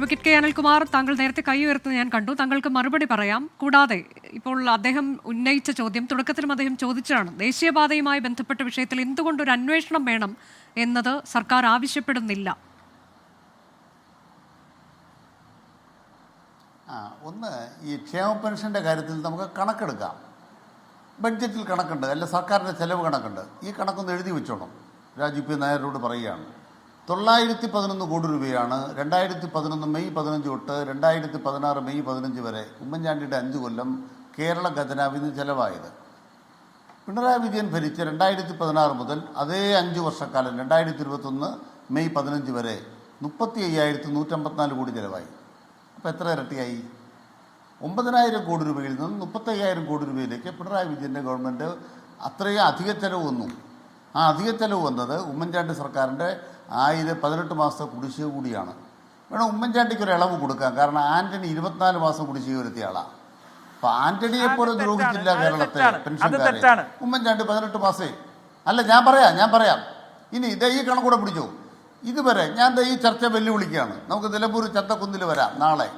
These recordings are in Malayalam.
അഡ്വക്കേറ്റ് കെ അനിൽകുമാർ, താങ്കൾ നേരത്തെ കൈ ഉയർത്തുന്നത് ഞാൻ കണ്ടു. താങ്കൾക്ക് മറുപടി പറയാം. കൂടാതെ ഇപ്പോൾ അദ്ദേഹം ഉന്നയിച്ച ചോദ്യം തുടക്കത്തിലും അദ്ദേഹം ചോദിച്ചതാണ്, ദേശീയപാതയുമായി ബന്ധപ്പെട്ട വിഷയത്തിൽ എന്തുകൊണ്ടൊരു അന്വേഷണം വേണം എന്നത് സർക്കാർ ആവശ്യപ്പെടുന്നില്ല. ഒന്ന്, ഈ ക്ഷേമ പെൻഷൻ്റെ കാര്യത്തിൽ നമുക്ക് കണക്കെടുക്കാം. ബഡ്ജറ്റിൽ കണക്കുണ്ട്, അല്ല സർക്കാരിൻ്റെ ചെലവ് കണക്കുണ്ട്. ഈ കണക്കൊന്ന് എഴുതി വെച്ചോണം. രാജു പി നായരോട് പറയുകയാണ്, 911 കോടി രൂപയാണ് 2011 മെയ് 15 തൊട്ട് 2016 മെയ് 15 വരെ ഉമ്മൻചാണ്ടിയുടെ 5 കൊല്ലം കേരള ഖജനാവിൽ നിന്ന് ചെലവായത്. പിണറായി വിജയൻ ഭരിച്ച 2016 മുതൽ അതേ 5 വർഷക്കാലം 2021 മെയ് 15 വരെ 35,154 കോടി ചെലവായി. അപ്പോൾ എത്ര ഇരട്ടിയായി? 9,000 കോടി രൂപയിൽ നിന്ന് 35,000 കോടി രൂപയിലേക്ക് പിണറായി വിജയൻ്റെ ഗവൺമെൻറ് അത്രയും അധിക ചെലവ് വന്നു. ആ അധിക ചെലവ് വന്നത് ഉമ്മൻചാണ്ടി സർക്കാരിൻ്റെ 18 മാസത്തെ കുടിശ്ശിക കൂടിയാണ്. വേണം ഉമ്മൻചാണ്ടിക്ക് ഒരു ഇളവ് കൊടുക്കാം. കാരണം ആന്റണി 24 മാസം കുടിശ്ശിക വരുത്തിയ ആളാണ്. അപ്പോൾ ആന്റണിയെ പോലെ ദ്രോഹിച്ചില്ല കേരളത്തെ പെൻഷൻകാരെ. ഉമ്മൻചാണ്ടി 18 മാസേ അല്ല. ഞാൻ പറയാം ഇനി ഇതേ ഈ കണക്കൂടെ പിടിച്ചോ. ഇതുവരെ ഞാൻ ഈ ചർച്ച വെല്ലുവിളിക്കുകയാണ്. നമുക്ക് നിലമ്പൂർ ചത്തക്കുന്നിൽ വരാം നാളെ.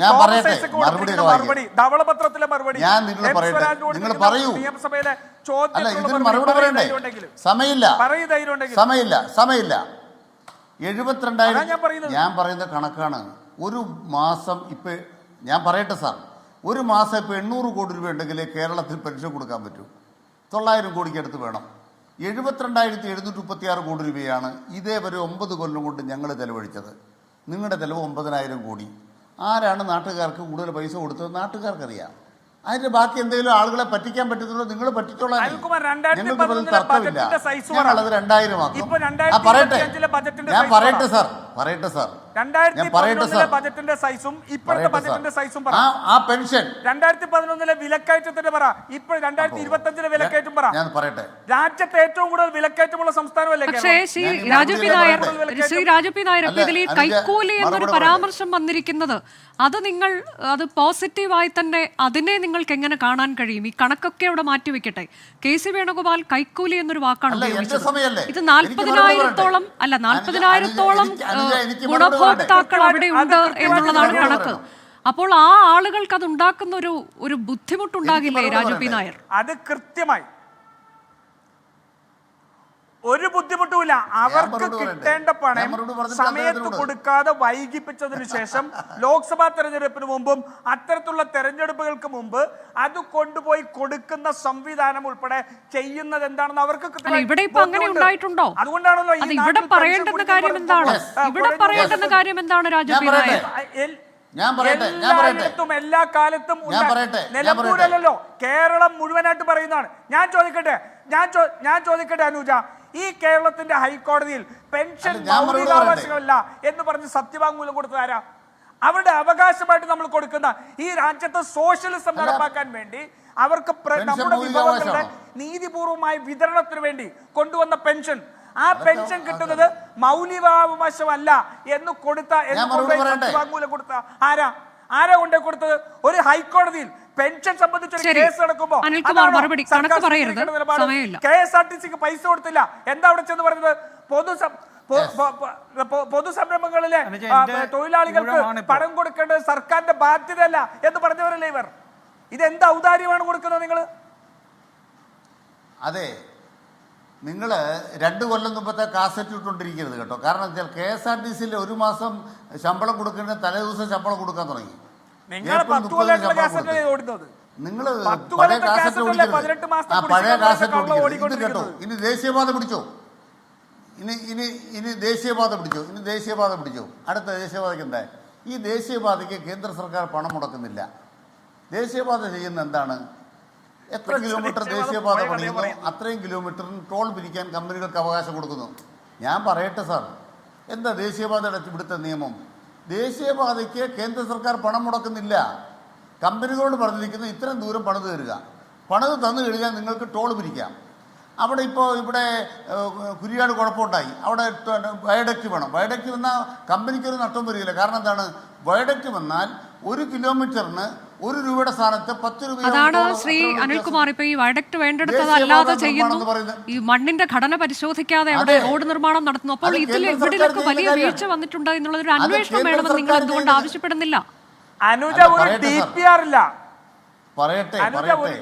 ഞാൻ പറയട്ടെ, മറുപടി ഞാൻ നിങ്ങൾ പറയട്ടെ, നിങ്ങൾ പറയൂ. അല്ല, ഇതിന് മറുപടി പറയണ്ടേ? സമയമില്ല. 72,000. ഞാൻ പറയുന്ന കണക്കാണ്. ഒരു മാസം ഇപ്പൊ ഞാൻ പറയട്ടെ സാർ, ഒരു മാസം ഇപ്പൊ 800 കോടി രൂപ ഉണ്ടെങ്കിലേ കേരളത്തിൽ പെൻഷൻ കൊടുക്കാൻ പറ്റൂ. 900 കോടിക്ക് അടുത്ത് വേണം. 72,736 കോടി രൂപയാണ് ഇതേവരെ 9 കൊല്ലം കൊണ്ട് ഞങ്ങൾ ചെലവഴിച്ചത്. നിങ്ങളുടെ ചെലവ് 9,000 കോടി. ആരാണ് നാട്ടുകാർക്ക് കൂടുതൽ പൈസ കൊടുത്തത്? നാട്ടുകാർക്കറിയാം. അതിന്റെ ബാക്കി എന്തെങ്കിലും ആളുകളെ പറ്റിക്കാൻ പറ്റത്തുള്ളൂ. നിങ്ങൾ പറ്റിച്ചോളാം. ഞങ്ങൾക്ക് തർക്കമില്ല. ഞങ്ങളത് 2,000 ആക്കും. പറയട്ടെ, ഞാൻ പറയട്ടെ സാർ. ബജറ്റിന്റെ സൈസും ഇപ്പോഴത്തെ ബജറ്റിന്റെ സൈസും ആ പെൻഷൻ 2011 വിലക്കയറ്റത്തിന്റെ പറ, ഇപ്പോൾ 2025 വിലക്കയറ്റം പറ. ഞാൻ പറയട്ടെ, രാജ്യത്തെ ഏറ്റവും കൂടുതൽ വിലക്കയറ്റമുള്ള സംസ്ഥാനമല്ലേ? പക്ഷേ ശ്രീ രാജു പി നായർ, ഇതിൽ ഈ കൈക്കൂലി എന്നൊരു പരാമർശം വന്നിരിക്കുന്നത് അത് പോസിറ്റീവായി തന്നെ അതിനെ നിങ്ങൾക്ക് എങ്ങനെ കാണാൻ കഴിയും? ഈ കണക്കൊക്കെ അവിടെ മാറ്റിവെക്കട്ടെ. KC വേണുഗോപാൽ കൈക്കൂലി എന്നൊരു വാക്കാണ് ഉപയോഗിച്ചത്. ഇത് 40,000-ഓളം ഗുണഭോക്താക്കൾ അവിടെ ഉണ്ട് എന്നുള്ളതാണ് കണക്ക്. അപ്പോൾ ആ ആളുകൾക്ക് അത് ഉണ്ടാക്കുന്ന ഒരു ബുദ്ധിമുട്ടുണ്ടാകില്ലേ രാജു പി നായർ? അത് കൃത്യമായി ഒരു ബുദ്ധിമുട്ടുമില്ല. അവർക്ക് കിട്ടേണ്ട പണം സമയത്ത് കൊടുക്കാതെ വൈകിപ്പിച്ചതിന് ശേഷം ലോക്സഭാ തെരഞ്ഞെടുപ്പിന് മുമ്പും അത്തരത്തിലുള്ള തെരഞ്ഞെടുപ്പുകൾക്ക് മുമ്പ് അത് കൊണ്ടുപോയി കൊടുക്കുന്ന സംവിധാനം ഉൾപ്പെടെ ചെയ്യുന്നത് എന്താണെന്ന് അവർക്ക് ഇവിടെ ഇപ്പൊ അങ്ങനെ ഉണ്ടായിട്ടുണ്ടോ? അതുകൊണ്ടാണല്ലോ ഇവിടെ പറയേണ്ടുന്ന കാര്യം എന്താണ് രാജു പി നായർ? എല്ലായിടത്തും എല്ലാ കാലത്തും നിലമ്പൂരല്ലോ, കേരളം മുഴുവനായിട്ട് പറയുന്നതാണ്. ഞാൻ ചോദിക്കട്ടെ അനുജ, ഈ കേരളത്തിന്റെ ഹൈക്കോടതിയിൽ പെൻഷൻ മൗലികാവകാശമല്ല എന്ന് പറഞ്ഞ് സത്യവാങ്മൂലം കൊടുത്തതാരാ? അവരുടെ അവകാശമായിട്ട് നമ്മൾ കൊടുക്കുന്ന ഈ രാജ്യത്ത് സോഷ്യലിസം നടപ്പാക്കാൻ വേണ്ടി അവർക്ക് നമ്മുടെ വിഭവങ്ങളുടെ നീതിപൂർവമായ വിതരണത്തിന് വേണ്ടി കൊണ്ടുവന്ന പെൻഷൻ, ആ പെൻഷൻ കിട്ടുന്നത് മൗലികാവകാശമല്ല എന്ന് കൊടുത്ത സത്യവാങ്മൂലം കൊടുത്ത ആരാ കൊണ്ടേ കൊടുത്തത്? ഒരു ഹൈക്കോടതിയിൽ പെൻഷൻ സംബന്ധിച്ചൊരു കേസ് നടക്കുമ്പോ KSRTCക്ക് പൈസ കൊടുത്തില്ല. എന്താ അവിടെ ചെന്ന് പറഞ്ഞത്? പൊതുസംരംഭങ്ങളിലെ തൊഴിലാളികൾക്ക് പണം കൊടുക്കേണ്ടത് സർക്കാരിന്റെ ബാധ്യതയല്ല എന്ന് പറഞ്ഞവരല്ലേ ഇവർ? ഇതെന്ത് ഔദാര്യമാണ് കൊടുക്കുന്നത് നിങ്ങൾ? അതെ, നിങ്ങൾ 2 കൊല്ലം മുമ്പത്തെ കാസറ്റ് ഇട്ടുകൊണ്ടിരിക്കരുത് കേട്ടോ. കാരണം വെച്ചാൽ KSRTCയിൽ ഒരു മാസം ശമ്പളം കൊടുക്കേണ്ട തലേദിവസം ശമ്പളം കൊടുക്കാൻ തുടങ്ങി. നിങ്ങൾ പഴയ കാസറ്റ് ഓടിക്കോട്ട് കേട്ടോ. ഇനി ദേശീയപാത പിടിച്ചോ. ഇനി ദേശീയപാത പിടിച്ചോ. അടുത്ത ദേശീയപാതയ്ക്ക് എന്താ? ഈ ദേശീയപാതയ്ക്ക് കേന്ദ്ര സർക്കാർ പണം മുടക്കുന്നില്ല. ദേശീയപാത ചെയ്യുന്ന എന്താണ്? എത്ര കിലോമീറ്റർ ദേശീയപാത പണിയുന്നു അത്രയും കിലോമീറ്ററിന് ടോൾ പിരിക്കാൻ കമ്പനികൾക്ക് അവകാശം കൊടുക്കുന്നു. ഞാൻ പറയട്ടെ സാർ, എന്താ ദേശീയപാതയുടെ ഇവിടുത്തെ നിയമം? ദേശീയപാതയ്ക്ക് കേന്ദ്ര സർക്കാർ പണം മുടക്കുന്നില്ല. കമ്പനികളോട് പറഞ്ഞിരിക്കുന്നത് ഇത്രയും ദൂരം പണിത് തരിക. പണിത് തന്നു കഴിഞ്ഞാൽ നിങ്ങൾക്ക് ടോൾ പിരിക്കാം. ഇവിടെ കുരിയാട് കുഴപ്പമുണ്ടായി. അവിടെ വയഡക്റ്റ് വേണം. വയഡക്റ്റ് വന്നാൽ കമ്പനിക്കൊരു നഷ്ടം വരികയില്ല. കാരണം എന്താണ്? വയഡക്റ്റ് വന്നാൽ 1 കിലോമീറ്ററിന് 1 രൂപയുടെ സ്ഥാനത്ത് 10 രൂപ. അതാണ് ശ്രീ അനിൽകുമാർ ഇപ്പൊ ഈ വയഡക്ട് വേണ്ടെടുത്തത് അല്ലാതെ ചെയ്യുന്നു, ഈ മണ്ണിന്റെ ഘടന പരിശോധിക്കാതെ അവിടെ റോഡ് നിർമ്മാണം നടത്തുന്നു. അപ്പോൾ ഇവിടെയൊക്കെ വലിയ വീഴ്ച വന്നിട്ടുണ്ട് എന്നുള്ളൊരു അന്വേഷണം വേണമെന്ന് നിങ്ങൾ എന്തുകൊണ്ട് ആവശ്യപ്പെടുന്നില്ല? അനുജ ഒരു DPR ഇല്ല, പറയട്ടെ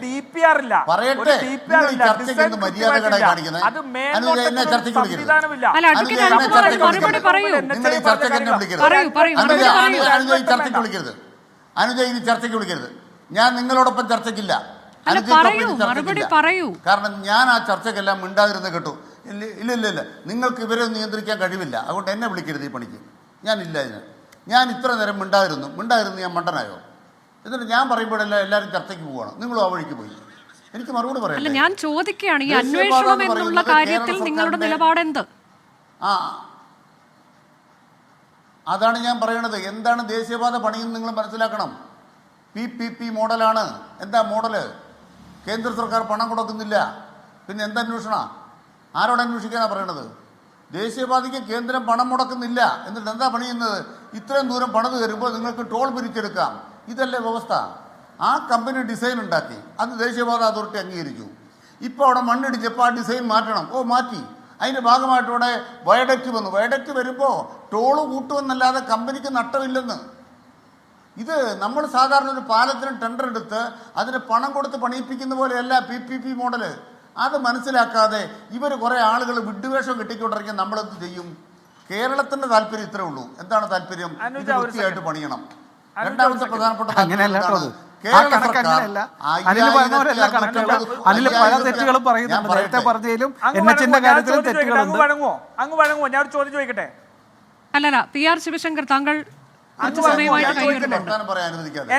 DPR ഇല്ല, പറയട്ടെ. ചർച്ചയ്ക്ക് മര്യാദകളെ കാണിക്കുന്നത് അത് മേൽനോട്ടത്തിന് സംവിധാനമില്ല. അല്ല, അഡ്വക്കേറ്റ് അനിൽകുമാർ മറുപടി പറയൂ. നിങ്ങൾ ഈ ചർച്ചയ്ക്ക് എന്നെ വിളിക്കരുത്. ചർച്ചയ്ക്ക് വിളിക്കരുത്. അനുജ ഇനി ചർച്ചയ്ക്ക് വിളിക്കരുത്. ഞാൻ നിങ്ങളോടൊപ്പം ചർച്ചയ്ക്കില്ല. മറുപടി പറയൂ. കാരണം ഞാൻ ആ ചർച്ചയ്ക്കെല്ലാം മിണ്ടാതിരുന്ന് കേട്ടു. ഇല്ല നിങ്ങൾക്ക് ഇവരെ നിയന്ത്രിക്കാൻ കഴിവില്ല, അതുകൊണ്ട് എന്നെ വിളിക്കരുത് ഈ പണിക്ക്. ഞാനില്ല ഇതിന്. ഞാൻ ഇത്ര നേരം മിണ്ടാതിരുന്നു ഞാൻ മണ്ടനായോ? എന്നിട്ട് ഞാൻ പറയുമ്പോഴെല്ലാം എല്ലാവരും ചർച്ചയ്ക്ക് പോവുകയാണ്, നിങ്ങളും ആ വഴിക്ക് പോയി. എനിക്ക് മറുപടി അല്ല, പറയാം. ഞാൻ ചോദിക്കുകയാണ്, ഈ അന്വേഷണം എന്നുള്ള കാര്യത്തിൽ നിങ്ങളുടെ നിലപാടെന്ത്? അതാണ് ഞാൻ പറയണത്. എന്താണ് ദേശീയപാത പണിയെന്ന് നിങ്ങൾ മനസ്സിലാക്കണം. PPP മോഡലാണ്. എന്താ മോഡല്? കേന്ദ്ര സർക്കാർ പണം കൊടുക്കുന്നില്ല, പിന്നെ എന്താ അന്വേഷണ? ആരോട് അന്വേഷിക്കാനാണ് പറയണത്? ദേശീയപാതയ്ക്ക് കേന്ദ്രം പണം മുടക്കുന്നില്ല, എന്നിട്ട് എന്താ പണിയുന്നത്? ഇത്രയും ദൂരം പണിത് തരുമ്പോൾ നിങ്ങൾക്ക് ടോൾ പിരിച്ചെടുക്കാം. ഇതല്ലേ വ്യവസ്ഥ? ആ കമ്പനി ഡിസൈൻ ഉണ്ടാക്കി, അത് ദേശീയപാത അതോറിറ്റി അംഗീകരിച്ചു. ഇപ്പോൾ അവിടെ മണ്ണിടിച്ചപ്പോൾ ആ ഡിസൈൻ മാറ്റണം. മാറ്റി. അതിൻ്റെ ഭാഗമായിട്ട് ഇവിടെ വയഡക്റ്റ് വന്നു. വയഡക്റ്റ് വരുമ്പോൾ ടോള് കൂട്ടുമെന്നല്ലാതെ കമ്പനിക്ക് നഷ്ടമില്ലെന്ന്. ഇത് നമ്മൾ സാധാരണ ഒരു പാലത്തിന് ടെൻഡർ എടുത്ത് അതിന് പണം കൊടുത്ത് പണിയിപ്പിക്കുന്ന പോലെയല്ല PPP മോഡല്. അത് മനസ്സിലാക്കാതെ ഇവർ കുറേ ആളുകൾ വിഡ്ഢിവേഷം കെട്ടിക്കൊണ്ടിരിക്കാൻ നമ്മളെന്ത് ചെയ്യും? കേരളത്തിൻ്റെ താല്പര്യം ഇത്രേ ഉള്ളൂ. എന്താണ് താല്പര്യം? ഇത് വൃത്തിയായിട്ട് പണിയണം. രണ്ടാമത്തെ പ്രധാനപ്പെട്ട അല്ലല്ല, PR ശിവശങ്കർ, താങ്കൾ പറയാൻ അനുവദിക്കാതെ